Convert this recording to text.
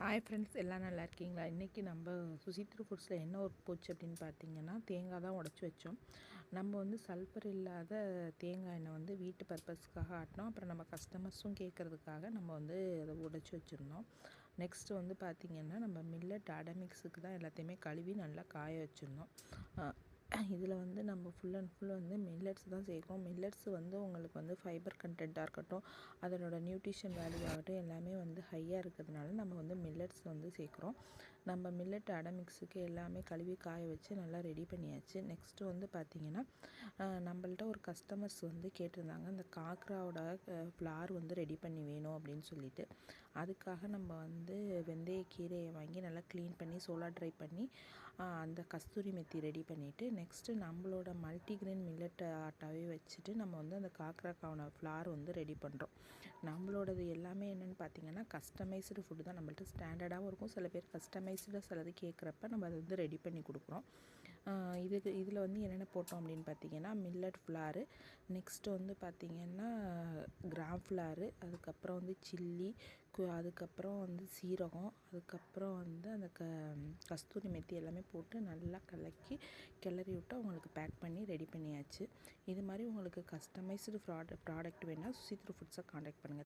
Hi friends, எல்லாம் நல்லா இருக்கீங்களா? இன்றைக்கி நம்ம சுசித்ரு ஃபுட்ஸில் என்ன ஒர்க் போச்சு அப்படின்னு பார்த்தீங்கன்னா, தேங்காய் தான் உடச்சி வச்சோம். நம்ம வந்து சல்ஃபர் இல்லாத தேங்காய் எண்ணெய் வந்து வீட்டு பர்பஸ்க்காக ஆட்டினோம். அப்புறம் நம்ம கஸ்டமர்ஸும் கேட்குறதுக்காக நம்ம வந்து அதை உடச்சி வச்சுருந்தோம். நெக்ஸ்ட்டு வந்து பார்த்திங்கன்னா, நம்ம மில்லட் அடை மிக்ஸுக்கு தான் எல்லாத்தையுமே கழுவி நல்லா காய வச்சுருந்தோம். இதில் வந்து நம்ம ஃபுல் அண்ட் ஃபுல் வந்து மில்லட்ஸ் தான் சேர்க்குறோம். மில்லட்ஸ் வந்து உங்களுக்கு வந்து ஃபைபர் கண்டென்ட்டாக இருக்கட்டும், அதனோட நியூட்ரிஷன் வேல்யூ ஆகட்டும், எல்லாமே வந்து ஹையாக இருக்கிறதுனால நம்ம வந்து மில்லட்ஸ் வந்து சேர்க்குறோம். நம்ம மில்லட் அடை மிக்ஸுக்கு எல்லாமே கழுவி காய வச்சு நல்லா ரெடி பண்ணியாச்சு. நெக்ஸ்ட்டு வந்து பார்த்திங்கன்னா, நம்மள்ட்ட ஒரு கஸ்டமர்ஸ் வந்து கேட்டிருந்தாங்க, இந்த காக்ராவோட ஃப்ளார் வந்து ரெடி பண்ணி வேணும் அப்படின்னு சொல்லிட்டு. அதுக்காக நம்ம வந்து வெந்தயக்கீரையை வாங்கி நல்லா க்ளீன் பண்ணி சோலா ட்ரை பண்ணி அந்த கஸ்தூரி மெத்தி ரெடி பண்ணிவிட்டு, நெக்ஸ்ட்டு நம்மளோட மல்டிக்ரெயின் மில்லட் ஆட்டாவே வச்சுட்டு நம்ம வந்து அந்த காக்ராக்கான ஃப்ளார் வந்து ரெடி பண்ணுறோம். நம்மளோடது எல்லாமே என்னென்னு பார்த்திங்கன்னா, கஸ்டமைஸ்டு ஃபுட்டு தான். நம்மள்ட்ட ஸ்டாண்டர்டாகவும் இருக்கும். சில பேர் கஸ்டமைஸ்டாக சிலது கேட்குறப்ப நம்ம அதை வந்து ரெடி பண்ணி கொடுக்குறோம். இதில் வந்து என்னென்ன போட்டோம் அப்படின்னு பார்த்திங்கன்னா, மில்லட் ஃப்ளாரு, நெக்ஸ்ட்டு வந்து பார்த்திங்கன்னா கிராம் ஃப்ளாரு, அதுக்கப்புறம் வந்து சில்லி, அதுக்கப்புறம் வந்து சீரகம், அதுக்கப்புறம் வந்து அந்த கஸ்தூரி மெத்தி எல்லாமே போட்டு நல்லா கிளறி விட்டு அவங்களுக்கு பேக் பண்ணி ரெடி பண்ணியாச்சு. இது மாதிரி உங்களுக்கு கஸ்டமைஸ்டு ப்ராடக்ட் வேணால் சுசித்ரு ஃபுட்ஸை காண்டாக்ட் பண்ணுங்கள்.